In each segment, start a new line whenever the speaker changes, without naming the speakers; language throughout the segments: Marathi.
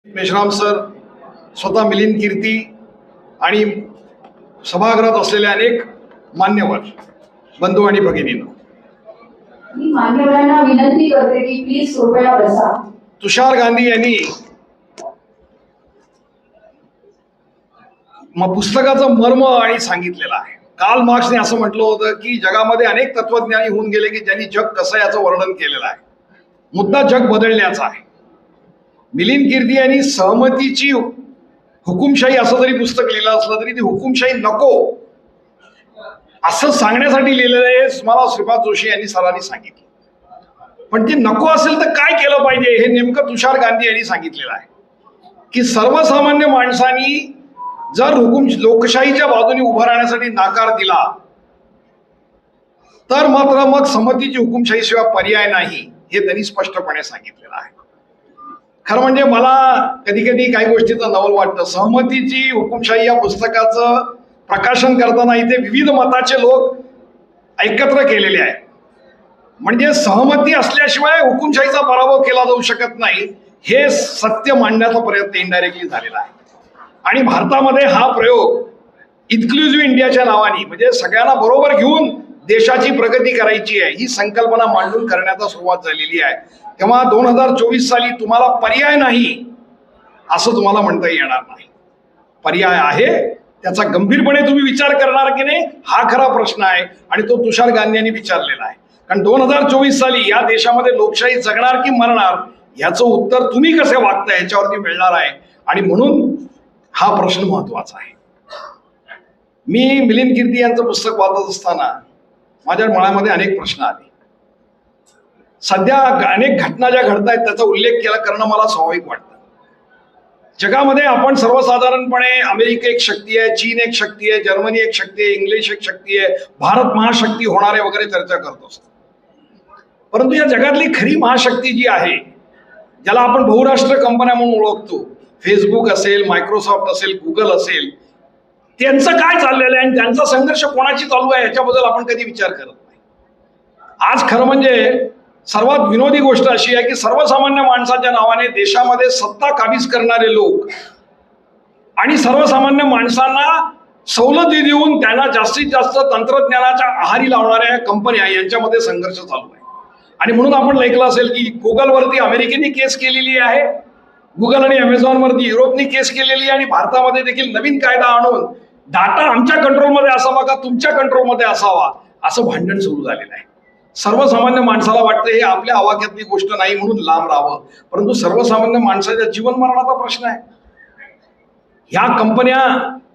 मेश्राम सर, स्वतः मिलिंद कीर्ती आणि सभागृहात असलेले अनेक मान्यवर बंधू आणि भगिनींनो,
मी मान्यवरांना विनंती करते की प्लीज सोफावर बसा.
तुषार गांधी यांनी पुस्तकाचं मर्म आणि सांगितलेलं आहे. कार्ल मार्क्सने असं म्हटलं होतं की जगामध्ये अनेक तत्वज्ञानी होऊन गेले की ज्यांनी जग कसं याचं वर्णन केलेलं आहे. मुद्दा जग बदलण्याचा आहे. मिलिंद कीर्ती यांनी सहमतीची हुकुमशाही असं जरी पुस्तक लिहिलं असलं तरी ती हुकुमशाही नको असं सांगण्यासाठी लिहिलेलं आहे. मला श्रीपाद जोशी यांनी सरांनी सांगितलं. पण ते नको असेल तर काय केलं पाहिजे हे नेमकं तुषार गांधी यांनी सांगितलेलं आहे की सर्वसामान्य माणसांनी जर लोकशाहीच्या बाजूने उभं राहण्यासाठी नकार दिला तर मात्र मग संमतीची हुकुमशाहीशिवाय पर्याय नाही हे त्यांनी स्पष्टपणे सांगितलेलं आहे. खरं म्हणजे मला कधी कधी काही गोष्टीचं नवल वाटतं. सहमतीची हुकुमशाही या पुस्तकाचं प्रकाशन करताना इथे विविध मताचे लोक एकत्र केलेले आहेत. म्हणजे सहमती असल्याशिवाय हुकुमशाहीचा पराभव केला जाऊ शकत नाही हे सत्य मांडण्याचा प्रयत्न इनडायरेक्टली झालेला आहे. आणि भारतामध्ये हा प्रयोग इन्क्लुझिव्ह इंडियाच्या नावाने म्हणजे सगळ्यांना बरोबर घेऊन देशाची प्रगती करायची आहे ही संकल्पना मांडून करण्याचा सुरुवात झालेली आहे. तेव्हा 2024 साली तुम्हाला पर्याय नाही असं तुम्हाला म्हणता येणार नाही. पर्याय आहे, त्याचा गंभीरपणे तुम्ही विचार करणार की नाही हा खरा प्रश्न आहे आणि तो तुषार गांधी यांनी विचारलेला आहे. कारण 2024 साली या देशामध्ये लोकशाही जगणार की मरणार याचं उत्तर तुम्ही कसे वागताय याच्यावरती मिळणार आहे. आणि म्हणून हा प्रश्न महत्वाचा आहे. मी मिलिंद कीर्ती यांचं पुस्तक वाचत असताना माझ्या मनामध्ये अनेक प्रश्न आले. सध्या अनेक घटना ज्या घडत आहेत त्याचा उल्लेख केला करणं मला स्वाभाविक वाटतं. जगामध्ये आपण सर्वसाधारणपणे अमेरिका एक शक्ती आहे, चीन एक शक्ती आहे, जर्मनी एक शक्ती आहे, इंग्लिश एक शक्ती आहे, भारत महाशक्ती होणार आहे वगैरे चर्चा करत असतो. परंतु या जगातली खरी महाशक्ती जी आहे ज्याला आपण बहुराष्ट्र कंपन्या म्हणून ओळखतो, फेसबुक असेल, मायक्रोसॉफ्ट असेल, गुगल असेल, त्यांचं काय चाललेलं आहे आणि त्यांचा संघर्ष कोणाची चालू आहे याच्याबद्दल आपण कधी विचार करत नाही. आज खरं म्हणजे सर्वात विनोदी गोष्ट अशी आहे की सर्वसामान्य माणसाच्या नावाने देशामध्ये सत्ता काबीज करणारे लोक आणि सर्वसामान्य माणसांना सवलती देऊन त्यांना जास्तीत जास्त तंत्रज्ञानाच्या आहारी लावणाऱ्या कंपन्या यांच्यामध्ये संघर्ष चालू आहे. आणि म्हणून आपण ऐकलं असेल की गुगलवरती अमेरिकेने केस केलेली आहे, गुगल आणि अमेझॉनवरती युरोपने केस केलेली आहे आणि भारतामध्ये देखील नवीन कायदा आणून डाटा आमच्या कंट्रोलमध्ये असावा का तुमच्या कंट्रोलमध्ये असावा असं भांडण सुरू झालेलं आहे. सर्वसामान्य माणसाला वाटतं हे आपल्या आवाक्यातली गोष्ट नाही म्हणून लांब राहावं, परंतु सर्वसामान्य माणसाच्या जीवन मरणाचा प्रश्न आहे. ह्या कंपन्या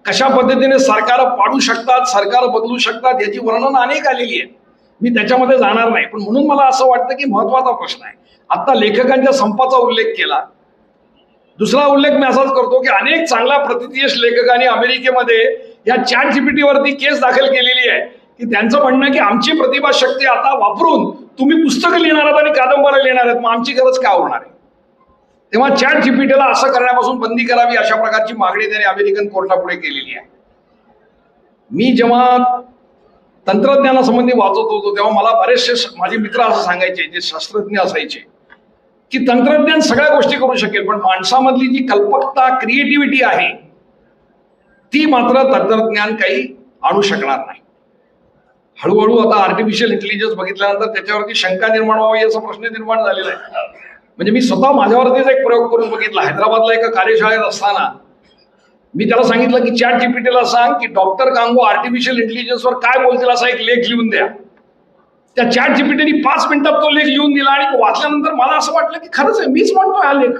कशा पद्धतीने सरकार पाडू शकतात, सरकार बदलू शकतात याची वर्णन अनेक आलेली आहे. मी त्याच्यामध्ये जाणार नाही. पण म्हणून मला असं वाटतं की महत्वाचा प्रश्न आहे. आता लेखकांच्या संपाचा उल्लेख केला. दुसरा उल्लेख मी असाच करतो की अनेक चांगल्या प्रतिथयश लेखकांनी अमेरिकेमध्ये या ChatGPT वरती केस दाखल केलेली आहे की त्यांचं म्हणणं की आमची प्रतिभा शक्ती आता वापरून तुम्ही पुस्तकं लिहिणार आहात आणि कादंबऱ्या लिहिणार आहेत, मग आमची गरज काय होणार आहे. तेव्हा ChatGPTला असं करण्यापासून बंदी करावी अशा प्रकारची मागणी त्यांनी अमेरिकन कोर्टापुढे केलेली आहे. मी जेव्हा तंत्रज्ञानासंबंधी वाचत होतो तेव्हा मला बरेचसे माझे मित्र असं सांगायचे जे शास्त्रज्ञ असायचे की तंत्रज्ञान सगळ्या गोष्टी करू शकेल पण माणसामधली जी कल्पकता क्रिएटिव्हिटी आहे ती मात्र तंत्रज्ञान काही आणू शकणार नाही. हळूहळू आता आर्टिफिशियल इंटेलिजन्स बघितल्यानंतर त्याच्यावरती शंका निर्माण व्हावी असा प्रश्न निर्माण झालेला आहे. म्हणजे मी स्वतः माझ्यावरतीच एक प्रयोग करून बघितला. हैदराबादला एका कार्यशाळेत असताना मी त्याला सांगितलं की ChatGPTला सांग की डॉक्टर कांगो आर्टिफिशियल इंटेलिजन्सवर काय बोलतील असा एक लेख लिहून द्या. त्या ChatGPTने 5 मिनिटात तो लेख लिहून दिला आणि वाचल्यानंतर मला असं वाटलं की खरंच आहे, मीच म्हणतोय हा लेख.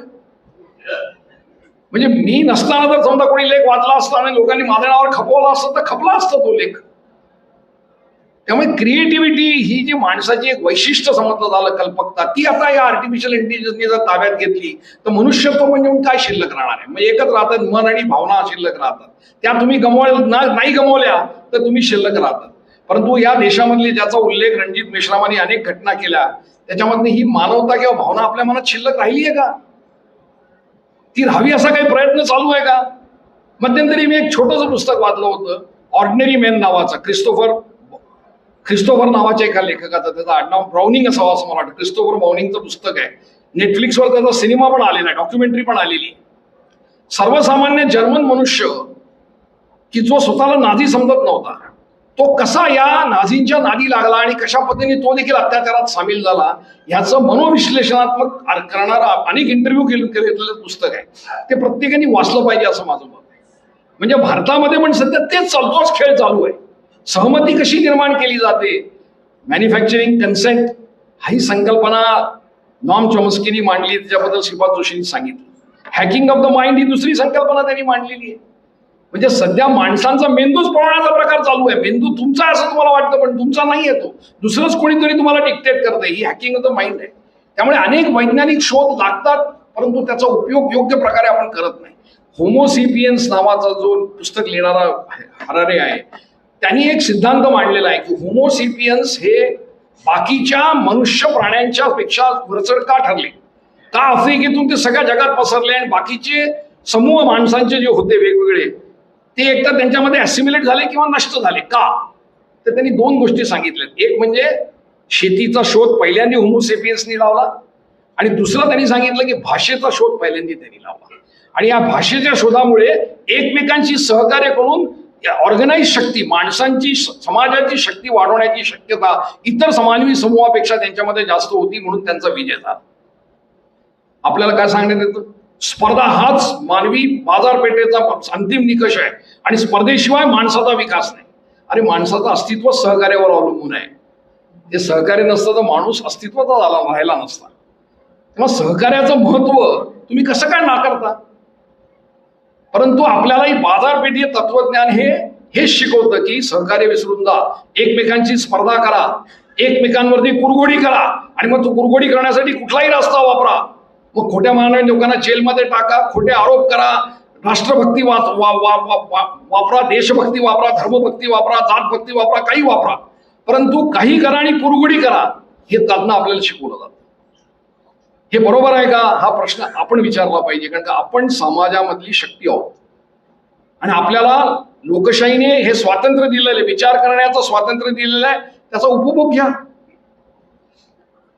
म्हणजे मी नसताना जर समजा कोणी लेख वाचला असता आणि लोकांनी माझ्या नावावर खपवला असतं तर खपला असता तो लेख. त्यामुळे क्रिएटिव्हिटी ही जी माणसाची एक वैशिष्ट्य समजलं झालं कल्पकता ती आता या आर्टिफिशियल इंटेलिजन्सने जर ताब्यात घेतली तर मनुष्यत्व म्हणजे काय शिल्लक राहणार आहे. म्हणजे एकच राहतात मन आणि भावना शिल्लक राहतात. त्या तुम्ही नाही गमवल्या तर तुम्ही शिल्लक राहतात. परंतु या देशामधली ज्याचा उल्लेख रणजित मेश्रामांनी अनेक घटना केल्या त्याच्यामधली ही मानवता किंवा भावना आपल्या मनात शिल्लक राहिली आहे का, ती राहावी असा काही प्रयत्न चालू आहे का. मध्यंतरी मी एक छोटंसं पुस्तक वाचलं होतं ऑर्डिनरी मॅन नावाचं, क्रिस्टोफर नावाच्या एका लेखकाचं, त्याचं आडनाव ब्राउनिंग असावं असं मला वाटतं. क्रिस्टोफर ब्राउनिंगचं पुस्तक आहे. नेटफ्लिक्सवर त्याचा सिनेमा पण आलेला आहे, डॉक्युमेंटरी पण आलेली. सर्वसामान्य जर्मन मनुष्य की जो स्वतःला नाझी समजत नव्हता, तो कसा या नाझींच्या नादी लागला आणि कशा पद्धतीने तो देखील अत्याचारात सामील झाला याचं मनोविश्लेषणात्मक करणारा अनेक इंटरव्ह्यू केलेलं पुस्तक आहे. ते प्रत्येकाने वाचलं पाहिजे असं माझं मत आहे. म्हणजे भारतामध्ये पण सध्या तेच तोच खेळ चालू आहे. सहमती कशी निर्माण केली जाते, मॅन्युफॅक्चरिंग कन्सेंट ही संकल्पना नॉर्म चॉम्स्कीनी मांडली, त्याच्याबद्दल श्रीपाद जोशींनी सांगितलं. हॅकिंग ऑफ द माइंड ही दुसरी संकल्पना त्यांनी मांडलेली आहे. म्हणजे सध्या माणसांचा मेंदूच पळवण्याचा प्रकार चालू आहे. मेंदू तुमचा असं तुम्हाला वाटतं पण तुमचा नाही येतो, दुसरंच कोणीतरी तुम्हाला डिक्टेट करतंय. ही हॅकिंग ऑफ द माइंड आहे. त्यामुळे अनेक वैज्ञानिक शोध लागतात, परंतु त्याचा उपयोग योग्य प्रकारे आपण करत नाही. होमोसिपियन्स नावाचा जो पुस्तक लिहिणारा हरारे आहे, त्यांनी एक सिद्धांत मांडलेला आहे की होमोसिपियन्स हे बाकीच्या मनुष्य प्राण्यांच्या पेक्षा वरचढ का ठरले, का आफ्रिकेतून ते सगळ्या जगात पसरले आणि बाकीचे समूह माणसांचे जे होते वेगवेगळे ते एकतर त्यांच्यामध्ये ॲसिम्युलेट झाले किंवा नष्ट झाले. का? तर त्यांनी दोन गोष्टी सांगितल्यात. एक म्हणजे शेतीचा शोध पहिल्यांदा होमोसेपियन्सनी लावला आणि दुसरं त्यांनी सांगितलं की भाषेचा शोध पहिल्यांदा त्यांनी लावला. आणि या भाषेच्या शोधामुळे एकमेकांशी सहकार्य करून ऑर्गनाइज शक्ती, माणसांची समाजाची शक्ती वाढवण्याची शक्यता इतर समानवी समूहापेक्षा त्यांच्यामध्ये जास्त होती, म्हणून त्यांचा विजय झाला. आपल्याला काय सांगण्यात येतं? स्पर्धा हाच मानवी बाजारपेठेचा अंतिम निकष आहे आणि स्पर्धेशिवाय माणसाचा विकास नाही. अरे माणसाचं अस्तित्व सहकार्यावर अवलंबून आहे. ते सहकार्य नसतं तर माणूस अस्तित्वाचा राहिला नसता. तेव्हा सहकार्याचं महत्व तुम्ही कसं काय नाकारता? परंतु आपल्यालाही बाजारपेठीय तत्वज्ञान हेच शिकवतं की सहकार्य विसरून जा, एकमेकांची स्पर्धा करा, एकमेकांवरती कुरघोडी करा आणि मग तो कुरघोडी करण्यासाठी कुठलाही रस्ता वापरा. मग खोट्या मानवी लोकांना जेलमध्ये टाका, खोटे आरोप करा, राष्ट्रभक्ती वापरा, देशभक्ती वापरा, धर्मभक्ती वापरा, जातभक्ती वापरा, काही वापरा, परंतु काही करा आणि कुरघोडी करा हे त्यांना आपल्याला शिकवलं जातं. हे बरोबर आहे का? हा प्रश्न आपण विचारला पाहिजे, कारण का आपण समाजामधली शक्ती आहोत आणि आपल्याला लोकशाहीने हे स्वातंत्र्य दिलेलं आहे, विचार करण्याचं स्वातंत्र्य दिलेलं आहे, त्याचा उपभोग घ्या.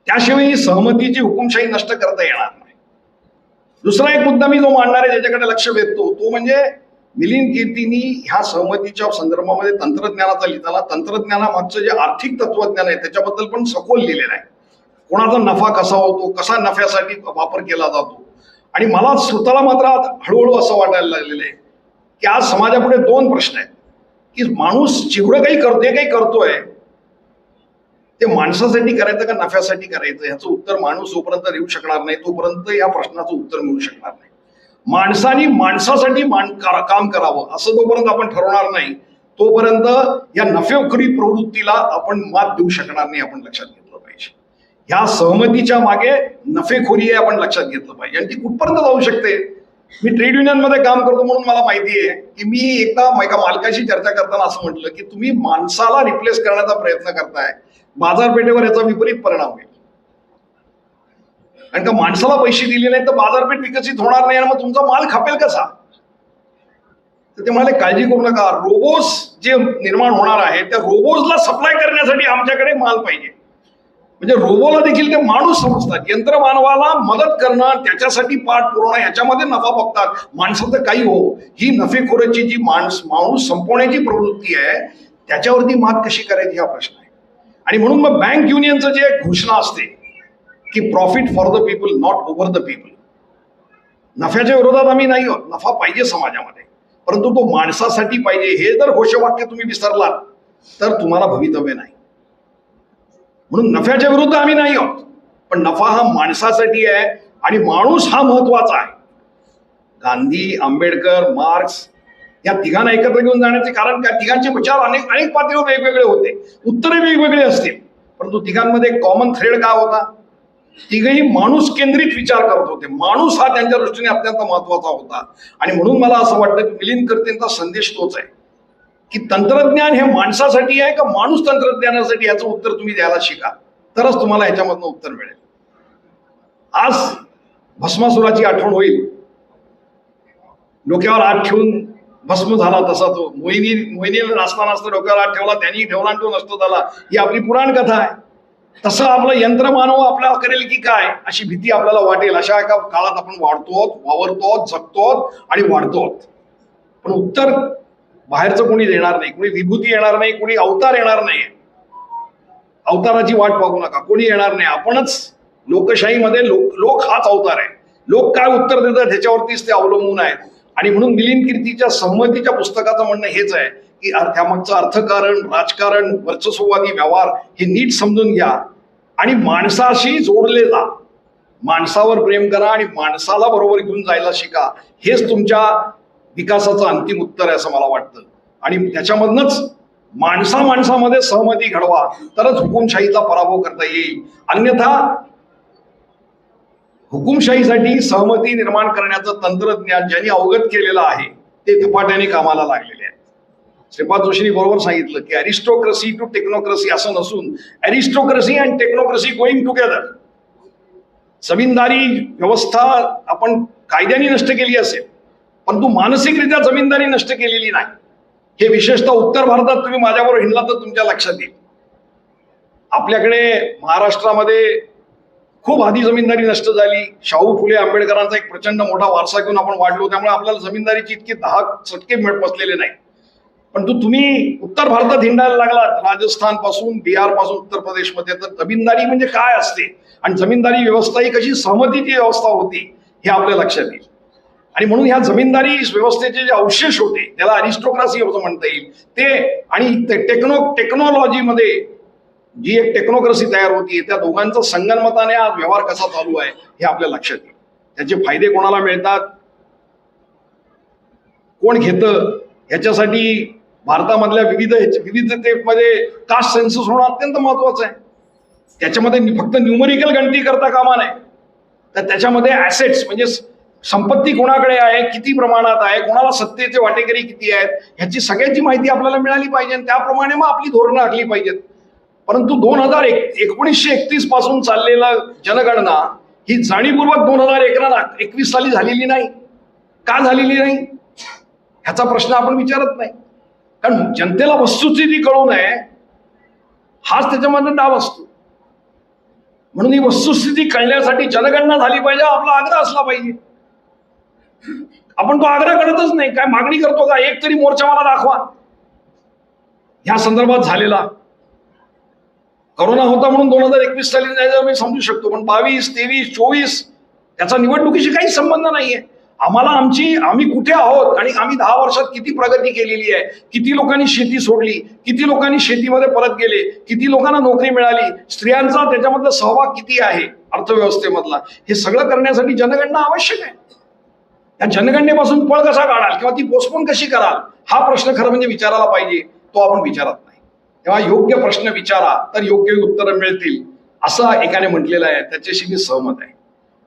त्याशिवाय ही सहमतीची हुकुमशाही नष्ट करता येणार नाही. दुसरा एक मुद्दा मी जो मांडणार आहे ज्याच्याकडे लक्ष वेधतो तो म्हणजे मिलिंद कीर्तींनी ह्या सहमतीच्या संदर्भामध्ये तंत्रज्ञानाचा लिहिताना तंत्रज्ञानामागचं जे आर्थिक तत्वज्ञान आहे त्याच्याबद्दल पण सखोल लिहिलेलं आहे. कोणाचा नफा कसा होतो, कसा नफ्यासाठी वापर केला जातो. आणि मला स्वतःला मात्र हळूहळू असं वाटायला लागलेलं आहे की आज समाजापुढे दोन प्रश्न आहेत की माणूस जेवढं काही करतोय ते माणसासाठी करायचं का नफ्यासाठी करायचं, ह्याचं उत्तर माणूस जोपर्यंत देऊ शकणार नाही तोपर्यंत या प्रश्नाचं उत्तर मिळू शकणार नाही. माणसाने माणसासाठी काम करावं असं जोपर्यंत आपण ठरवणार नाही तोपर्यंत या नफेखोरी प्रवृत्तीला आपण मात देऊ शकणार नाही. आपण लक्षात घेतलं पाहिजे. ह्या सहमतीच्या मागे नफेखोरी आहे, आपण लक्षात घेतलं पाहिजे. आणि ती कुठपर्यंत जाऊ शकते? मी ट्रेड युनियन मध्ये काम करतो म्हणून मला माहिती आहे की मी एकदा एका मालकाशी चर्चा करताना असं म्हटलं की तुम्ही माणसाला रिप्लेस करण्याचा प्रयत्न करताय, बाजारपेठेवर याचा विपरीत परिणाम होईल. कारण का माणसाला पैसे दिले नाही तर बाजारपेठ विकसित होणार नाही आणि मग तुमचा माल खपेल कसा? तर ते म्हणाले काळजी करू नका, रोबोट्स जे निर्माण होणार आहे त्या रोबोट्सला सप्लाय करण्यासाठी आमच्याकडे माल पाहिजे. म्हणजे रोबोला देखील ते माणूस समजतात, यंत्रमानवाला मदत करणं, त्याच्यासाठी पाठ पुरवणं, ह्याच्यामध्ये नफा बघतात. माणसाचं काही हो, ही नफेखोराची जी माणूस संपवण्याची प्रवृत्ती आहे त्याच्यावरती मात कशी करायची हा प्रश्न आहे. आणि म्हणून मग बँक युनियनचं जे घोषणा असते की profit for the people not over the people, नफ्याच्या विरोधात आम्ही नाही आहोत, नफा पाहिजे समाजामध्ये, परंतु तो माणसासाठी पाहिजे. हे जर घोषवाक्य तुम्ही विसरलात तर तुम्हाला भवितव्य नाही. म्हणून नफ्याच्या विरुद्ध आम्ही नाही आहोत, पण नफा हा माणसासाठी आहे आणि माणूस हा महत्वाचा आहे. गांधी, आंबेडकर, मार्क्स या तिघांना एकत्र घेऊन जाण्याचे कारण काय? तिघांचे विचार अनेक पातळीवर वेगवेगळे होते, उत्तरे वेगवेगळे असतील, परंतु तिघांमध्ये कॉमन थ्रेड काय होता? तिघही माणूस केंद्रित विचार करत होते. माणूस हा त्यांच्या दृष्टीने अत्यंत महत्वाचा होता. आणि म्हणून मला असं वाटतं की मिलिंद कीर्तींचा संदेश तोच आहे की तंत्रज्ञान हे माणसासाठी आहे का माणूस तंत्रज्ञानासाठी, याचं उत्तर तुम्ही द्यायला शिका, तरच तुम्हाला ह्याच्यामधनं उत्तर मिळेल. आज भस्मासुराची आठवण होईल. डोक्यावर हात ठेवून भस्म झाला तसा तो मोहिनीला नाचता नाचता डोक्यावर हात ठेवला, त्यांनी ठेवला आणि तो नष्ट झाला. ही आपली पुराण कथा आहे. तसं आपलं यंत्रमानव आपल्याला करेल की काय अशी भीती आपल्याला वाटेल. अशा एका काळात आपण वावरतो, जगतो आणि वाढतो. पण उत्तर बाहेरचं कोणी देणार नाही, कोणी विभूती येणार नाही, कोणी अवतार येणार नाही. अवताराची वाट पाहू नका, कोणी येणार नाही. आपणच लोकशाहीमध्ये लोक हाच अवतार आहे. लोक काय उत्तर देतात ह्याच्यावरतीच ते अवलंबून आहेत. आणि म्हणून मिलिंद कीर्तीच्या संमतीच्या पुस्तकाचं म्हणणं हेच आहे की त्यामागचं अर्थकारण, राजकारण, वर्चस्ववादी व्यवहार हे नीट समजून घ्या आणि माणसाशी जोडले जा. माणसावर प्रेम करा आणि माणसाला बरोबर घेऊन जायला शिका. हेच तुमच्या विकासाचं अंतिम उत्तर आहे असं मला वाटतं. आणि त्याच्यामधनच माणसामध्ये सहमती घडवा, तरच हुकुमशाहीचा पराभव करता येईल. अन्यथा हुकुमशाहीसाठी सहमती निर्माण करण्याचं तंत्रज्ञान ज्यांनी अवगत केलेलं आहे ते झपाट्याने कामाला लागलेले आहेत. श्रीपाद जोशींनी बरोबर सांगितलं की अरिस्टोक्रसी टू टेक्नोक्रेसी असं नसून अरिस्टोक्रसी and technocracy going together. Zamindari व्यवस्था आपण कायद्याने नष्ट केली असेल, परंतु मानसिकरित्या जमीनदारी नष्ट केलेली नाही. हे विशेषतः उत्तर भारतात तुम्ही माझ्याबरोबर हिंडला तर तुमच्या लक्षात येईल. आपल्याकडे महाराष्ट्रामध्ये खूप आधी जमीनदारी नष्ट झाली. शाहू फुले आंबेडकरांचा एक प्रचंड मोठा वारसा घेऊन आपण वाढलो, त्यामुळे आपल्याला जमीनदारीची इतके 10 चटके बसलेले नाही. परंतु तुम्ही उत्तर भारतात हिंडायला लागलात, राजस्थान पासून, बिहार पासून उत्तर प्रदेशमध्ये, तर जमीनदारी म्हणजे काय असते आणि जमीनदारी व्यवस्था ही कशी सहमतीची व्यवस्था होती हे आपल्या लक्षात येईल. आणि म्हणून ह्या जमीनदारी व्यवस्थेचे जे अवशेष होते त्याला अरिस्टोक्रासी असं म्हणता येईल ते. आणि टेक्नॉलॉजीमध्ये जी एक टेक्नोक्रेसी तयार होती, त्या दोघांचं संगनमताने आज व्यवहार कसा चालू आहे हे आपल्या लक्षात येईल. त्याचे फायदे कोणाला मिळतात, कोण घेतं, ह्याच्यासाठी भारतामधल्या विविधतेमध्ये कास्ट सेन्सस होणं अत्यंत महत्वाचं आहे. त्याच्यामध्ये फक्त न्यूमरिकल गणती करता कामा नये, तर त्याच्यामध्ये ऍसेट्स म्हणजे संपत्ती कोणाकडे आहे, किती प्रमाणात आहे, कोणाला सत्तेचे वाटेकरी किती आहेत, ह्याची सगळ्याची माहिती आपल्याला मिळाली पाहिजे. त्याप्रमाणे मग आपली धोरणं आखली पाहिजेत. परंतु 1931 पासून चाललेला जनगणना ही जाणीवपूर्वक 2021 साली झालेली नाही. का झालेली नाही ह्याचा प्रश्न आपण विचारत नाही. कारण जनतेला वस्तुस्थिती कळू नये हाच त्याच्यामध्ये डाव असतो. म्हणून ही वस्तुस्थिती कळण्यासाठी जनगणना झाली पाहिजे, आपला आग्रह असला पाहिजे. आपण तो आग्रह करतच नाही. काय मागणी करतो का, एक तरी मोर्चा मला दाखवा ह्या संदर्भात झालेला. करोना होता म्हणून 2021 साली नाही मी समजू शकतो, पण 22, 23, 24 त्याचा निवडणुकीशी काही संबंध नाहीये. आम्ही कुठे आहोत आणि आम्ही 10 वर्षात किती प्रगती केलेली आहे, किती लोकांनी शेती सोडली, किती लोकांनी शेतीमध्ये परत गेले, किती लोकांना नोकरी मिळाली, स्त्रियांचा त्याच्यामधला सहभाग किती आहे अर्थव्यवस्थेमधला, हे सगळं करण्यासाठी जनगणना आवश्यक आहे. या जनगणनेपासून पळ कसा काढाल किंवा ती पोस्टपोन कशी कराल हा प्रश्न खरं म्हणजे विचारायला पाहिजे, तो आपण विचारत नाही. तेव्हा योग्य प्रश्न विचारा तर योग्य उत्तरं मिळतील असं एकाने म्हटलेलं आहे, त्याच्याशी मी सहमत आहे.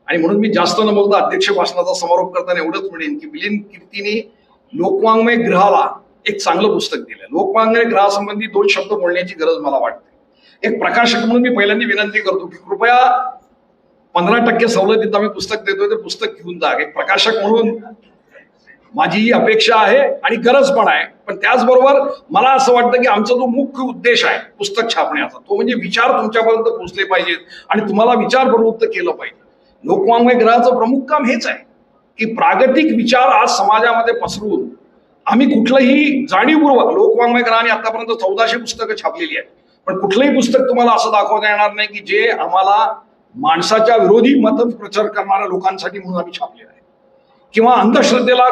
आणि म्हणून मी जास्त न बोलता अध्यक्ष भाषणाचा समारोप करताना एवढंच म्हणेन की मिलिंद कीर्तीने लोकवाङ्मय ग्रहाला एक चांगलं पुस्तक दिलं. लोकवाङ्मय ग्रहासंबंधी 2 शब्द बोलण्याची गरज मला वाटते. एक प्रकाशक म्हणून मी पहिल्यांदा विनंती करतो की कृपया 15% सवलतीत आम्ही पुस्तक देतोय ते पुस्तक घेऊन जा. एक प्रकाशक म्हणून माझी ही अपेक्षा आहे आणि गरज पण आहे. पण त्याचबरोबर मला असं वाटतं की आमचा जो मुख्य उद्देश आहे पुस्तक छापण्याचा, तो म्हणजे विचार तुमच्यापर्यंत पोहोचले पाहिजेत आणि तुम्हाला विचार प्रवृत्त केलं पाहिजे. लोकवाङ्मय ग्रहाचं प्रमुख काम हेच आहे की प्रागतिक विचार आज समाजामध्ये पसरवून आम्ही कुठलंही जाणीवपूर्वक, लोकवाङ्मय ग्रहाने आतापर्यंत 1400 पुस्तकं छापलेली आहेत, पण कुठलंही पुस्तक तुम्हाला असं दाखवता येणार नाही की जे आम्हाला माणसाच्या विरोधी मत प्रचार करणाऱ्या लोकांसाठी म्हणून आम्ही छापलेलं आहे किंवा अंधश्रद्धेला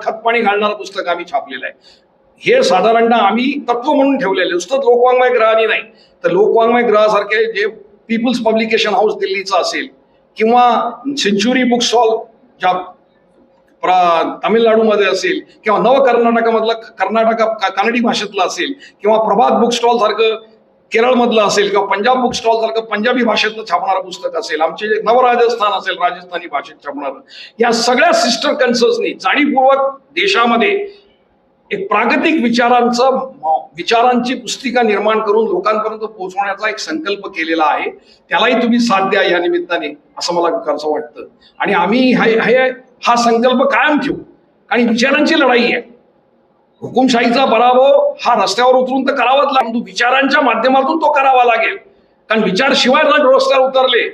खतपाणी घालणारं पुस्तक आम्ही छापलेलं आहे. हे साधारणतः आम्ही तत्व म्हणून ठेवलेले. नुसतं लोकवाङ्मय ग्रहाने नाही तर लोकवाङ्मय ग्रहासारखे जे पीपल्स पब्लिकेशन हाऊस दिल्लीचं असेल किंवा सेंच्युरी बुक स्टॉल ज्या तामिळनाडूमध्ये असेल किंवा नव कर्नाटकामधला कन्नडी भाषेतला असेल किंवा प्रभात बुक स्टॉल सारखं केरळमधलं असेल किंवा पंजाब बुक स्टॉल सारखं पंजाबी भाषेतलं छापणारं पुस्तक असेल, आमचे जे नवराजस्थान असेल राजस्थानी भाषेत छापणारं, या सगळ्या सिस्टर कन्सर्न्सनी जाणीवपूर्वक देशामध्ये एक प्रागतिक विचारांची पुस्तिका निर्माण करून लोकांपर्यंत पोहोचवण्याचा एक संकल्प केलेला आहे. त्यालाही तुम्ही साथ द्या या निमित्ताने असं मला असं वाटतं. आणि आम्ही हा संकल्प कायम ठेवू आणि विचारांची लढाई आहे. हुकुमशाहीचा पराभव हा रस्त्यावर उतरून तर करावाच लागतो, विचारांच्या माध्यमातून तो करावा लागेल. कारण विचार शिवाय जर रस्त्यावर उतरले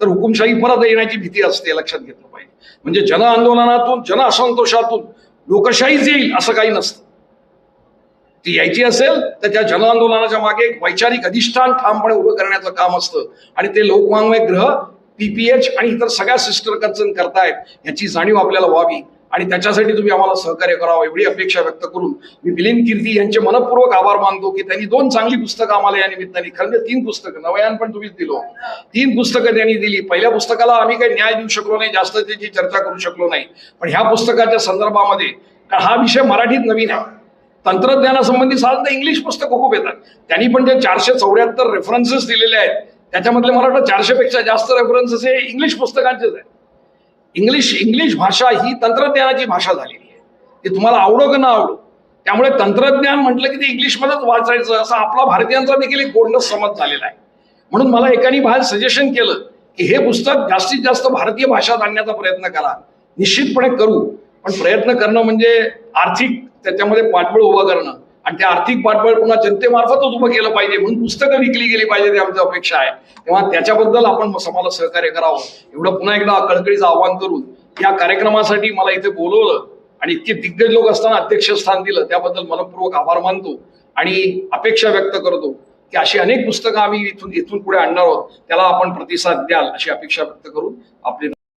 तर हुकुमशाही परत येण्याची भीती असते, लक्षात घेतलं पाहिजे. म्हणजे जन आंदोलनातून, जन असंतोषातून लोकशाहीच येईल असं काही नसतं. ती यायची असेल तर त्या जन आंदोलनाच्या मागे एक वैचारिक अधिष्ठान ठामपणे उभं करण्याचं काम असतं आणि ते लोकवाङ्मय ग्रह, पीपीएच आणि इतर सगळ्या सिस्टर कन्सर्न करतायत याची जाणीव आपल्याला व्हावी आणि त्याच्यासाठी तुम्ही आम्हाला सहकार्य करावं एवढी अपेक्षा व्यक्त करून मी मिलिंद कीर्ती यांचे मनपूर्वक आभार मानतो की त्यांनी 2 चांगली पुस्तकं आम्हाला या निमित्ताने, खरं 3 पुस्तकं, नवयान पण तुम्हीच दिलो, 3 पुस्तकं त्यांनी दिली. पहिल्या पुस्तकाला आम्ही काही न्याय देऊ शकलो नाही, जास्त त्याची चर्चा करू शकलो नाही, पण ह्या पुस्तकाच्या संदर्भामध्ये, कारण हा विषय मराठीत नवीन आहे, तंत्रज्ञानासंबंधी साधारणतः इंग्लिश पुस्तकं खूप येतात, त्यांनी पण जे 474 रेफरन्सेस दिलेले आहेत त्याच्यामधले मला वाटतं 400 पेक्षा जास्त रेफरन्सेस हे इंग्लिश पुस्तकांचेच आहेत. इंग्लिश भाषा ही तंत्रज्ञानाची भाषा झालेली आहे, ती तुम्हाला आवडो की ना आवडो. त्यामुळे तंत्रज्ञान म्हटलं की ते इंग्लिशमध्येच वाचायचं असा आपला भारतीयांचा देखील एक गोंडस समज झालेला आहे. म्हणून मला एकाने बाहेर सजेशन केलं की हे पुस्तक जास्तीत जास्त भारतीय भाषात आणण्याचा प्रयत्न करा. निश्चितपणे करू, पण प्रयत्न करणं म्हणजे आर्थिक त्याच्यामध्ये पाठबळ उभं करणं आणि ते आर्थिक पाठबळ पुन्हा जनतेमार्फतच उभं केलं पाहिजे, म्हणून पुस्तकं विकली गेली पाहिजे, ते आमची अपेक्षा आहे. तेव्हा त्याच्याबद्दल आपण मला सहकार्य करावं एवढं पुन्हा एकदा कळकळीचं आवाहन करून या कार्यक्रमासाठी मला इथे बोलवलं आणि इतके दिग्गज लोक असताना अध्यक्षस्थान दिलं त्याबद्दल मनपूर्वक आभार मानतो आणि अपेक्षा व्यक्त करतो की अशी अनेक पुस्तकं आम्ही इथून पुढे आणणार आहोत, त्याला आपण प्रतिसाद द्याल अशी अपेक्षा व्यक्त करून आपले